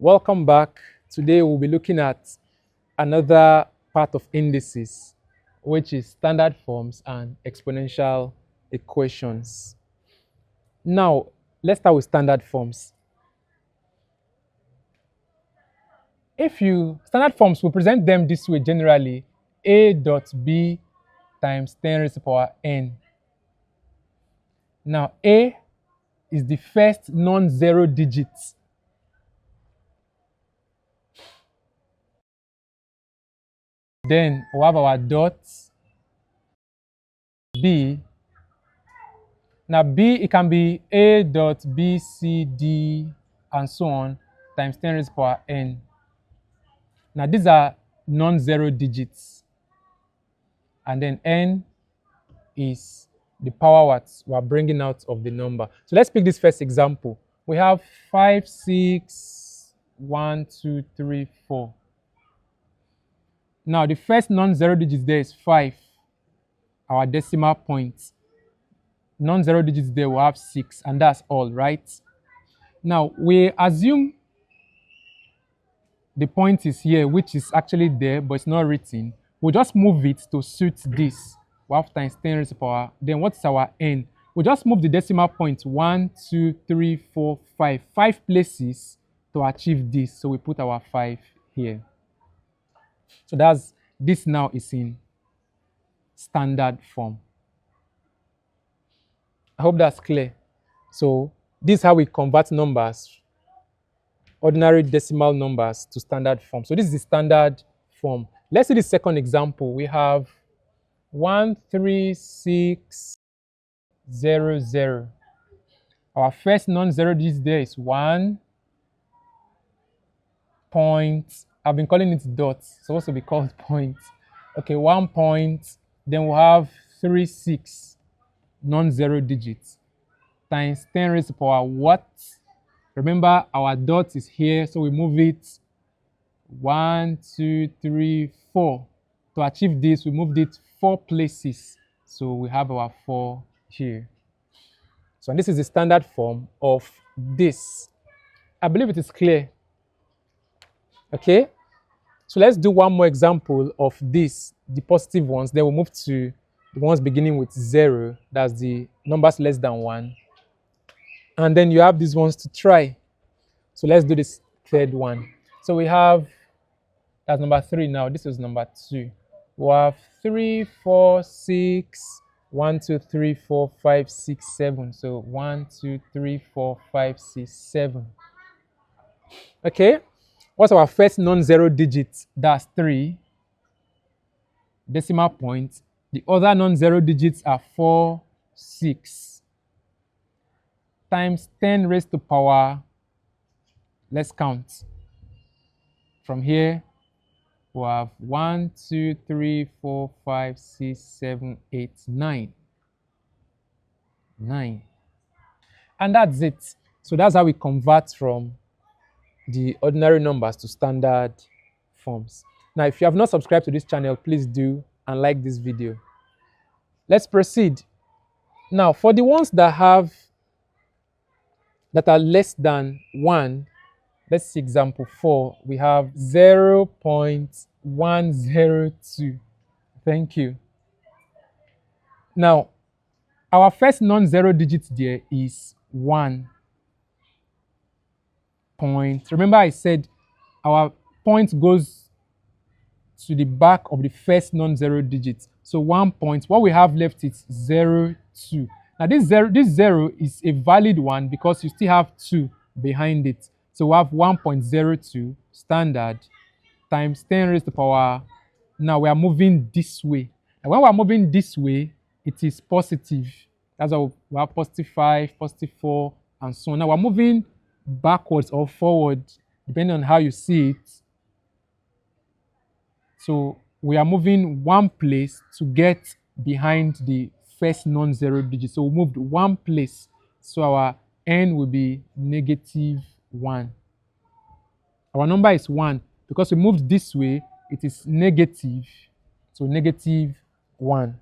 Welcome back. Today we'll be looking at another part of indices, which is standard forms and exponential equations. Now, let's start with standard forms. Standard forms, we present them this way generally: a dot b times 10 raised to the power n. Now, a is the first non-zero digit. Then we have our dot b. Now b, it can be a dot b c d and so on times 10 raised to the power n. Now these are non-zero digits, and then n is the power what we are bringing out of the number. So let's pick this first example. We have 5, 6, 1, 2, 3, 4. Now the first non-zero digit there is 5, our decimal point. Non-zero digits there will have 6, and that's all, right? Now we assume the point is here, which is actually there, but it's not written. We'll just move it to suit this. We have times 10 raised to the power. Then what's our n? We'll just move the decimal point 1, 2, 3, 4, 5. 5 places to achieve this. So we put our 5 here. So this now is in standard form. I hope that's clear. So this is how we convert numbers, ordinary decimal numbers, to standard form. So this is the standard form. Let's see the second example. We have 13600. Our first non-zero digit there is 1 point. I've been calling it dots. It's supposed to be called point. Okay, 1 point. Then we'll have 36 non-zero digits times 10 raised to the power what? Remember, our dot is here, so we move it 1, 2, 3, 4. To achieve this, we moved it 4 places. So we have our 4 here. So this is the standard form of this. I believe it is clear. Okay? So let's do one more example of this, the positive ones. Then we'll move to the ones beginning with 0. That's the numbers less than 1. And then you have these ones to try. So let's do this third one. So we have, that's number 3 now. This is number 2. We have 3, 4, 6, 1, 2, 3, 4, 5, 6, 7. So 1, 2, 3, 4, 5, 6, 7. Okay. What's our first non-zero digit? That's 3. Decimal point. The other non-zero digits are 4, 6. Times 10 raised to power. Let's count. From here, we have 1, 2, 3, 4, 5, 6, 7, 8, 9. 9. And that's it. So that's how we convert from the ordinary numbers to standard forms. Now, if you have not subscribed to this channel, please do and like this video. Let's proceed. Now, for the ones that are less than 1, let's see example 4. We have 0.102. Thank you. Now, our first non-zero digit there is 1 point. Remember I said our point goes to the back of the first non-zero digit. So 1 point. What we have left is 0, 2. Now this 0 is a valid one because you still have 2 behind it. So we have 1.02 standard times 10 raised to the power. Now we are moving this way. And when we are moving this way, it is positive. That's why we have positive 5, positive 4, and so on. Now we're moving backwards or forward, depending on how you see it. So we are moving 1 place to get behind the first non-zero digit. So we moved 1 place. So our n will be -1. Our number is 1. Because we moved this way, it is negative. So -1.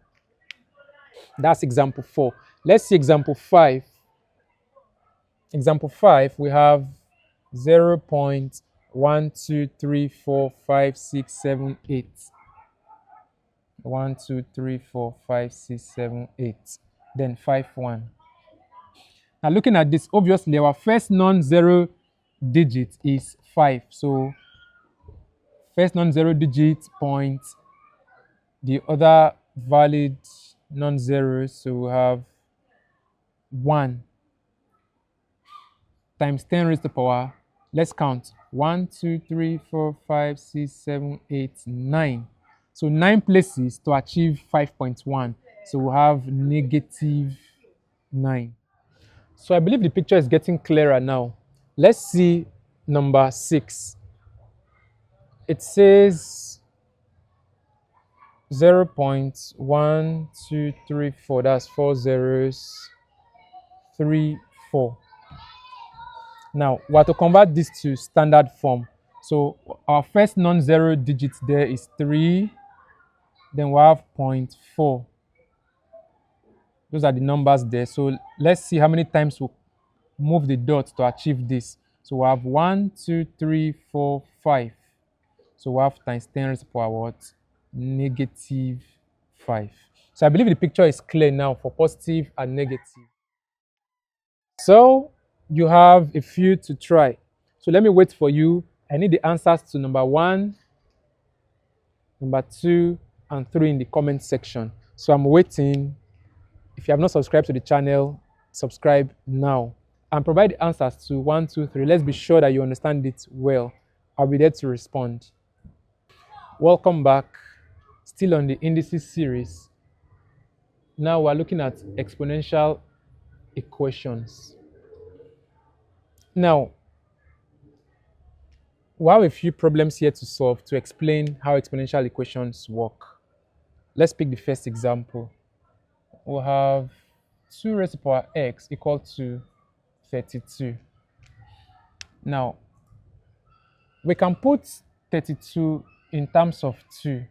That's example 4. Let's see example 5. Example 5, we have 0.1 1, 2, 3, 4, 5, 6, 7, 8. 1, 2, 3, 4, 5, 6, 7, 8. Then 5, 1. Now looking at this, obviously our first non-zero digit is 5. So first non-zero digit point, the other valid non-zeros, so we have 1 times 10 raised to the power. Let's count. 1, 2, 3, 4, 5, 6, 7, 8, 9. So 9 places to achieve 5.1. So we have negative 9. So I believe the picture is getting clearer now. Let's see number 6. It says 0.1234. That's 4 zeros, 3, 4. Now, we have to convert this to standard form. So our first non-zero digit there is 3. Then we have 0.4. Those are the numbers there. So let's see how many times we move the dot to achieve this. So we have 1, 2, 3, 4, 5. So we have times 10 raised to the power what? Negative 5. So I believe the picture is clear now for positive and negative. So you have a few to try. So let me wait for you. I need the answers to number 1, number 2, and 3 in the comment section. So I'm waiting. If you have not subscribed to the channel, subscribe now and provide the answers to 1, 2, 3. Let's be sure that you understand it well. I'll be there to respond. Welcome back. Still on the indices series. Now we're looking at exponential equations. Now, we have a few problems here to solve to explain how exponential equations work. Let's pick the first example. We'll have 2 raised to the power x equal to 32. Now, we can put 32 in terms of 2.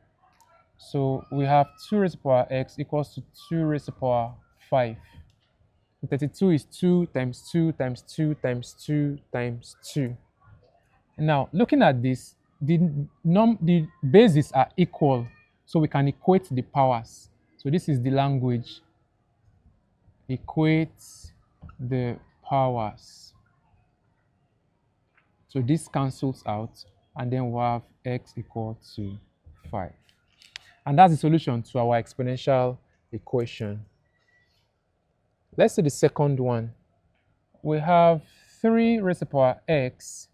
So we have 2 raised to the power x equals to 2 raised to the power 5. 32 is 2 times 2 times 2 times 2 times 2. Now, looking at this, the bases are equal, so we can equate the powers. So this is the language. Equate the powers. So this cancels out, and then we have x equal to 5. And that's the solution to our exponential equation. Let's see the second one. We have 3 raised to the power x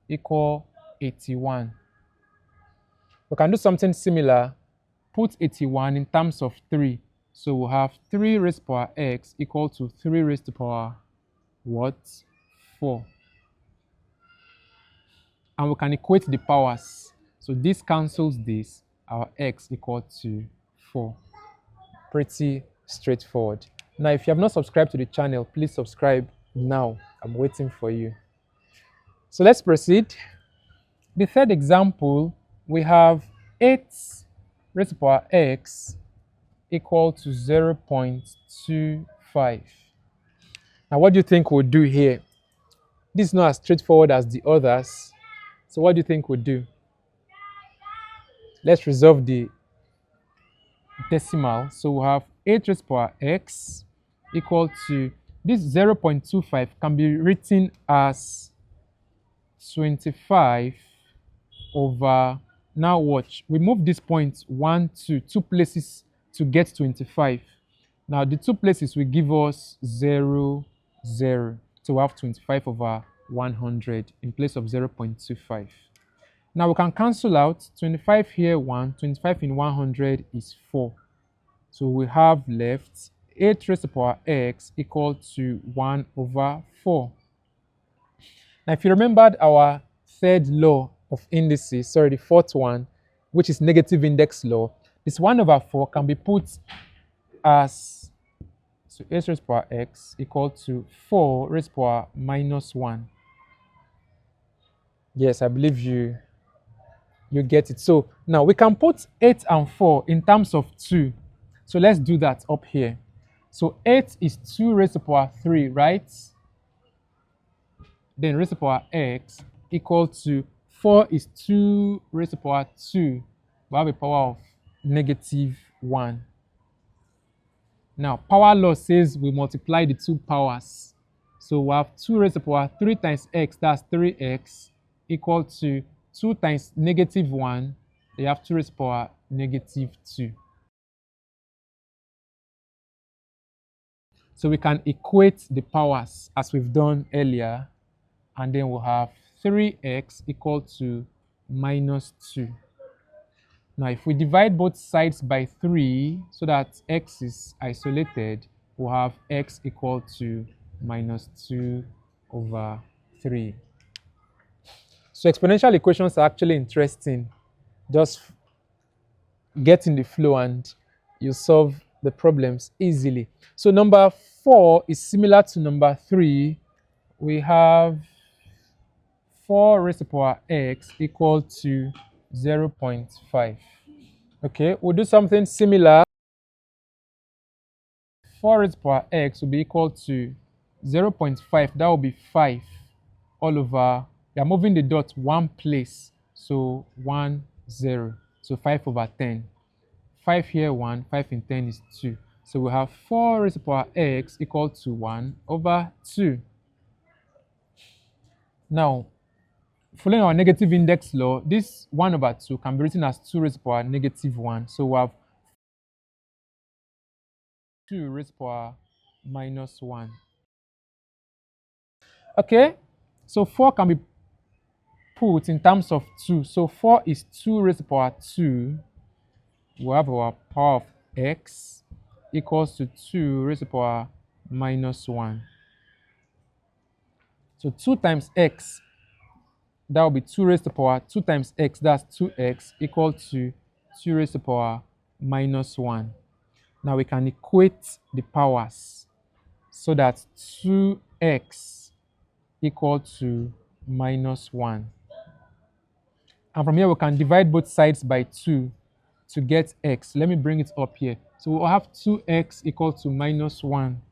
equal 81. We can do something similar. Put 81 in terms of 3. So we'll have 3 raised to the power x equal to 3 raised to the power what? 4. And we can equate the powers. So this cancels this. Our x equal to 4. Pretty straightforward. Now, if you have not subscribed to the channel, please subscribe now. I'm waiting for you. So let's proceed. The third example, we have 8 raised to the power x equal to 0.25. Now, what do you think we'll do here? This is not as straightforward as the others. So what do you think we'll do? Let's resolve the decimal. So we have 8 raised to the power x equal to, this 0.25 can be written as 25 over, now watch, we move this point 1, 2 places to get 25. Now the 2 places will give us 0, 0. So we have 25 over 100 in place of 0.25. Now we can cancel out 25 here, 1, 25 in 100 is 4. So we have left 8 raised to the power x equal to 1 over 4. Now if you remembered our third law of indices, the fourth one, which is negative index law, this 1 over 4 can be put as, so 8 raised to the power x equal to 4 raised to the power minus 1. Yes, I believe you get it. So now we can put 8 and 4 in terms of 2. So let's do that up here. So 8 is 2 raised to the power 3, right? Then raised to the power x equal to 4 is 2 raised to the power 2. We have a power of -1. Now, power law says we multiply the two powers. So we have 2 raised to the power 3 times x, that's 3x, equal to 2 times -1. You have 2 raised to the power -2. So we can equate the powers as we've done earlier, and then we'll have 3x equal to -2. Now, if we divide both sides by 3 so that x is isolated, we'll have x equal to -2/3. So exponential equations are actually interesting. Just get in the flow and you solve the problems easily. So number 4 is similar to number 3. We have 4 raised to the power x equal to 0.5. Okay, we'll do something similar. 4 raised to the power x will be equal to 0.5. That will be 5 all over. We are moving the dot one place. So 1, 0. So 5/10. 5 here, 1. 5 in 10 is 2. So we have 4 raised to the power x equal to 1/2. Now, following our negative index law, this 1/2 can be written as 2 raised to the power -1. So we have 2 raised to the power -1. Okay, so 4 can be put in terms of 2. So 4 is 2 raised to the power 2. We have our power of x equals to 2 raised to the power -1. So 2 times x, that will be 2 raised to the power 2 times x, that's 2x, equal to 2 raised to the power -1. Now we can equate the powers so that 2x equal to -1. And from here we can divide both sides by 2 to get x. Let me bring it up here. So we'll have 2x equal to -1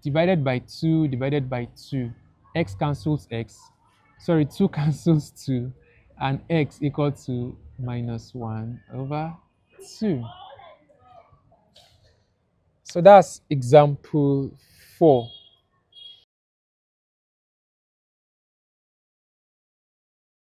divided by 2 divided by 2. X cancels x. Sorry, 2 cancels 2. And x equal to -1/2. So that's example 4.